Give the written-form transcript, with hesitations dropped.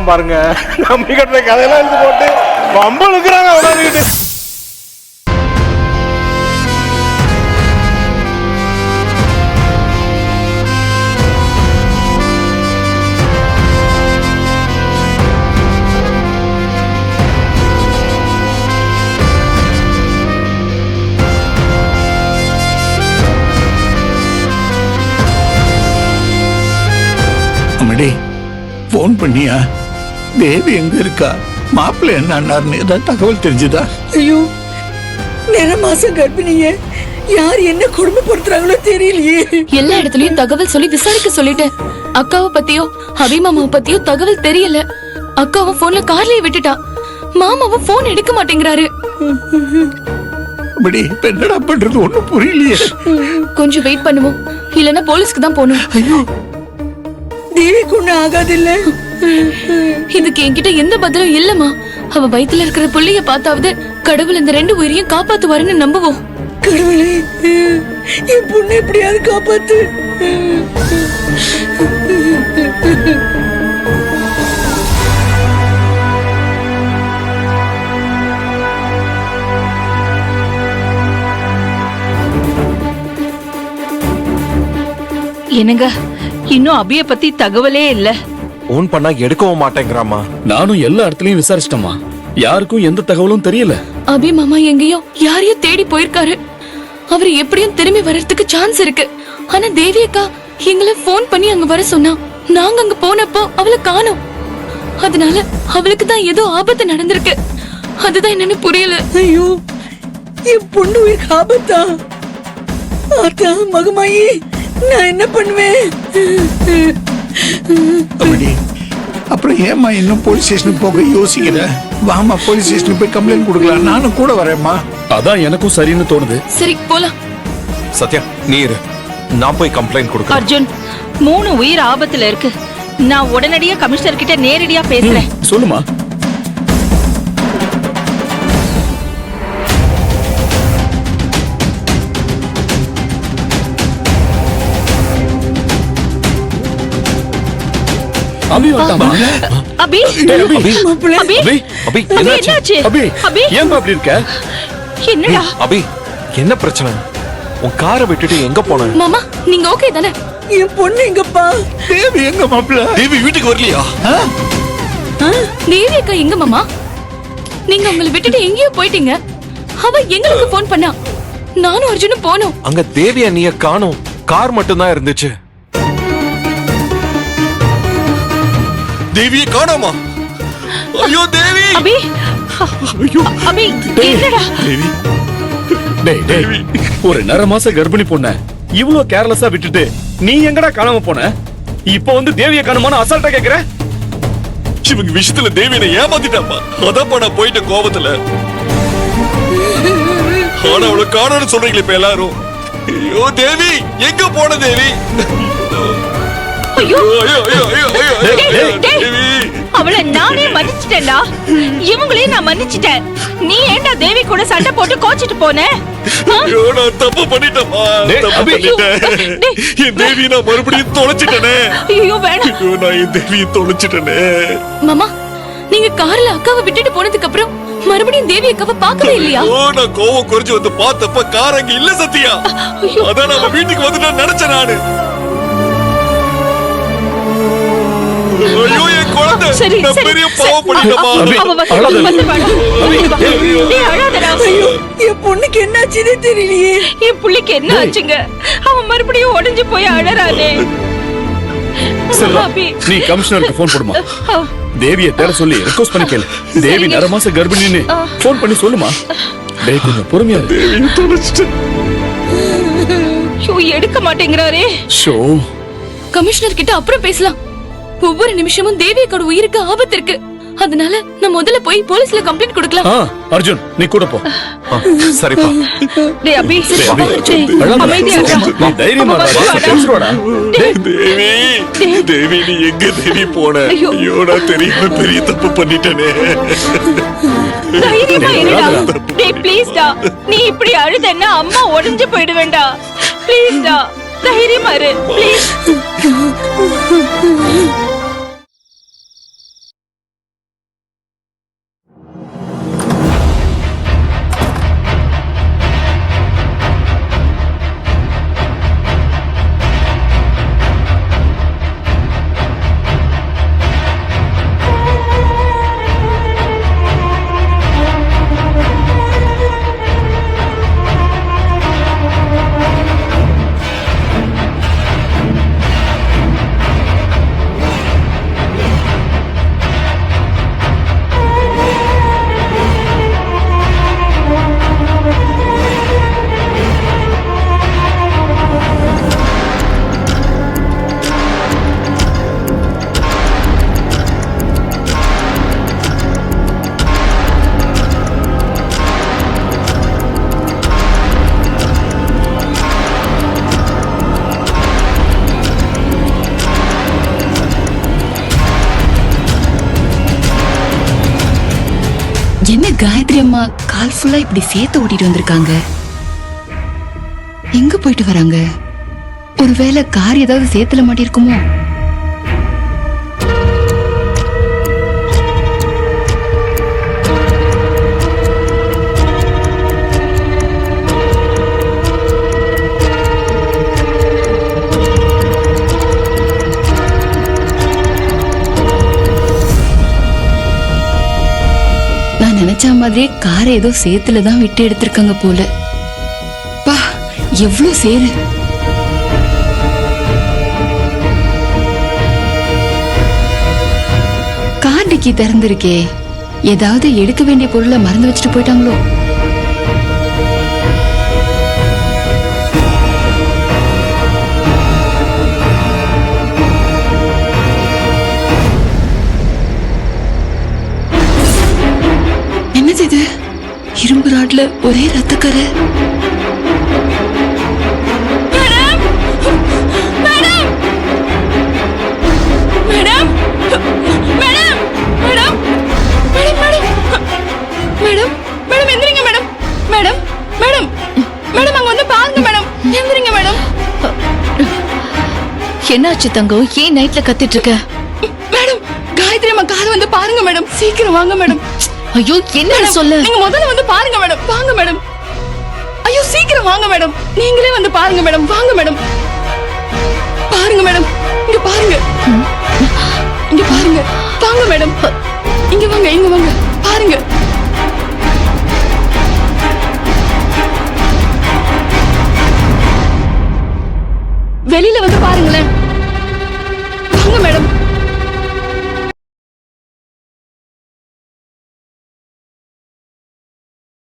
பாருங்க நம்பி கட்டுற கதையெல்லாம் எடுத்து போட்டு ரொம்ப இருக்கிறாங்க உடனே. அம்மாடி போன் பண்ணியா? தேவி எங்க இருக்கா? மாப்பிள்ளை என்ன அண்ணாருன்னு ஏதாவது தகவல் தெரிஞ்சுதா? ஐயோ, நேர மாசம் கர்ப்பிணிங்க, யார் என்ன கொடுமைப்படுத்துறாங்களோ தெரியலையே. எல்லா இடத்துலயும் தகவல் சொல்லி விசாரிக்க சொல்லிட்டேன். அக்காவை பத்தியோ அபிமாமாவை பத்தியோ தகவல் தெரியல. அக்காவும் போன்ல கார்லயே விட்டுட்டா. மாமாவும் போன் எடுக்க மாட்டேங்கிறாரு. அம்மாடி இப்ப என்னடா பண்றது ஒண்ணும் புரியலையே. கொஞ்சம் வெயிட் பண்ணுவோம், இல்லன்னா போலீஸ்க்கு தான் போகணும். ஐயோ, தேவிக்கு ஒண்ணு ஆகாது இல்ல? இதுக்கு என்கிட்ட எந்த பதிலும் இல்லம்மா. அவ வயித்துல இருக்கிற புள்ளைய பார்த்தாவது கடவுள் இந்த 2 உயிரையும் காப்பாத்துவாருன்னு நம்புவோம். கடவுளே, என் பொண்ணை எப்படியாவது காப்பாத்து. என்னங்க, இன்னும் அபிய பத்தி தகவலே இல்ல. போன் பண்ணா எடுக்கவும் மாட்டேங்கிறாமா. நானும் எல்லா இடத்துலயும் விசாரிச்சிட்டமா, யாருக்கும் எந்த தகவலும் தெரியல. அபிமாமா எங்கேயோ யாரையோ தேடி போயிருக்காரு. அவரு எப்படியும் திரும்பி வர்றதுக்கு சான்ஸ் இருக்கு. ஆனா தேவி அக்கா எங்களை போன் பண்ணி அங்க வர சொன்னா. நாங்க அங்க போனப்போ அவளை காணோம். அதனால அவளுக்கு தான் ஏதோ ஆபத்து நடந்திருக்கு. அதுதான் என்னன்னு புரியல. ஐயோ, என் பொண்ணு உயிருக்கு ஆபத்தா? ஆத்தா மகமாயி, நான் என்ன பண்ணுவேன்? அம்மாடி அப்புறம் ஏமா இன்னும் போலீஸ் ஸ்டேஷனுக்கு போக யோசிக்கிற? வாமா போலீஸ் ஸ்டேஷனுக்கு போய் கம்ப்ளைண்ட் கொடுக்கலாம். நானும் கூட வரேம்மா. அதான் எனக்கும் சரின்னு தோணுது. சரி போலாம். சத்யா நீ இரு, நான் போய் கம்ப்ளைண்ட் கொடுக்கிறேன். அர்ஜுன், 3 உயிர் ஆபத்துல இருக்கு. நான் உடனடியா கமிஷனர் கிட்ட நேரடியா பேசுறேன். சொல்லுமா. அபி வந்தாமா? அபி, அபி, மாப்பிள்ளை, அபி, அபி, அபி, என்னாச்சு? என்னாச்சு? அபி, அபி, ஏன் அப்படி இருக்க? என்னடா? அபி, என்ன பிரச்சனை? உன் காரை விட்டுட்டு எங்க போன? மாமா நீங்க ஓகே தானே? என் பொண்ணு எங்கப்பா? தேவி எங்க மாப்பிள்ள? தேவி வீட்டுக்கு வரலையா? தேவி அக்கா எங்க மாமா? நீங்க உங்களை விட்டுட்டு எங்கேயோ போயிட்டீங்க. அவ எங்களுக்கு போன் பண்ணா. நானும் அர்ஜுனும் போனோம். அங்க தேவி அண்ணிய காணோம். கார் மட்டும் தான் இருந்துச்சு. தேவியை காணோமா? ஐயோ தேவி! அபி, அபி, என்னடா? தேவி, டேய் டேய், ஒரு 1.5 மாச கர்ப்பிணி பொண்ண இவ்ளோ கேர்லெஸ்ஸா விட்டுட்டு நீ எங்கடா காணாம போன? இப்போ வந்து தேவியை காணுமான்னு அசால்ட்டா கேக்குற? இவங்க விஷயத்துல தேவியை ஏமாத்திட்டாமா. அதான் நான் போயிட்ட கோபத்துல. ஆனா அவளை காணோன்னு சொல்றீங்களே இப்ப எல்லாரும். ஐயோ தேவி எங்க போன தேவி? ஐயோ, ஐயோ, ஐயோ, ஐயோ, ஐயோ, ஐயோ, தேவி! அவளை நானே மன்னிச்சிட்டேன்டா. இவங்களையும் நான் மன்னிச்சிட்டேன். நீ ஏன்டா தேவி கூட சண்டை போட்டு கோச்சிட்டு போன? ஐயோ நான் தப்பு பண்ணிட்டேமா. தப்பு பண்ணிட்டேன். என் தேவியை நான் மறுபடியும் தொலைச்சிட்டேனே. ஐயோ வேணாம். ஐயோ நான் என் தேவியை தொலைச்சிட்டேனே. மாமா நீங்க கார்ல அக்காவை விட்டுட்டு போனதுக்கு அப்புறம் மறுபடியும் தேவி அக்காவை பார்க்கவே இல்லையா? ஓ நான் கோவம் குறைஞ்சு வந்து பார்த்தப்ப கார் அங்க இல்ல சத்யா. அதான் நம்ம வீட்டுக்கு வந்துட்டு நினைச்சேன் நானு. ஐயோ என் குழந்தை, சரி, நான் சரி, பெரிய பாவம் பண்ணிட்டேமா. அவ அழாதடா. ஐயோ, என் பொண்ணுக்கு என்னாச்சுன்னே தெரியலையே. என் புள்ளைக்கு என்ன ஆச்சுங்க? அவன் மறுபடியும் உடைஞ்சு போய் அழறானே. செல்வா, அபி, நீ கமிஷனருக்கு போன் போடுமா. தேவியை தேட சொல்லி ரெக்வெஸ்ட் பண்ணி கேளு. தேவி 1.5 மாச கர்ப்பிணின்னு போன் பண்ணி சொல்லுமா. டேய் கொஞ்சம் பொறுமையா இரு. தேவியை தொலைச்சிட்டேன். ஐயோ எடுக்க மாட்டேங்கிறாரே. ஷோ, கமிஷனர் கிட்ட அப்புறம் பேசலாம். ஒவ்வொரு நிமிஷமும் தேவி அக்காவோட உயிருக்கு ஆபத்து இருக்கு. அதனால நான் முதல்ல போய் போலீஸ்ல கம்ப்ளைண்ட் கொடுக்கலாம். அர்ஜுன் நீ கூட போ. சரிப்பா. டேய் அபி, டேய், அபி, டேய், அமைதியா இரு. நீ தைரியமா பேசுறடா. தேவி, தேவி நீ எங்க தேவி போன? ஐயோ. ஐயோ நான் தெரியாம பெரிய தப்பு பண்ணிட்டேனே. தைரியமா இருடா. டேய் ப்ளீஸ் டா. நீ இப்படி அழுதன்னா அம்மா உடைஞ்சு போயிடுவேண்டா. ப்ளீஸ் டா. தைரியமா இரு ப்ளீஸ். காயத்ரி அம்மா கால் ஃபுல்லா இப்படி சேர்த்து ஓட்டிட்டு வந்திருக்காங்க. எங்க போயிட்டு வராங்க? ஒருவேளை கார் ஏதாவது சேத்துல மாட்டிருக்குமோ? நான் நினைச்ச மாதிரியே காரை ஏதோ சேத்துல தான் விட்டு எடுத்திருக்காங்க போல. பா, எவ்வளவு சேரு! கார் டிக்கி திறந்திருக்கே, ஏதாவது எடுக்க வேண்டிய பொருளை மறந்து வச்சுட்டு போயிட்டாங்களோ? என்னது இது? இரும்பு ராட்ல ஒரே ரத்தக்கரை. Madam madam madam madam madam madam எந்திரிங்க மேடம். மேடம் மேடம் மேடம் அங்க வந்து பாருங்க மேடம். எந்திரிங்க மேடம். என்னாச்சு தங்கம்? ஏன் நைட்ல கத்திட்டு இருக்க? மேடம், காயத்ரி அம்மா கார் வந்து பாருங்க மேடம். சீக்கிரம் வாங்க மேடம். ஐயோ, என்ன சொல்ல? நீங்க முதல்ல வந்து பாருங்க மேடம். வாங்க மேடம். ஐயோ, சீக்கிரம் வாங்க மேடம். நீங்களே வந்து பாருங்க மேடம். வாங்க மேடம். பாருங்க மேடம். இங்க பாருங்க. இங்க பாருங்க. வாங்க மேடம். இங்க வாங்க, இங்க வாங்க. பாருங்க. வெளியில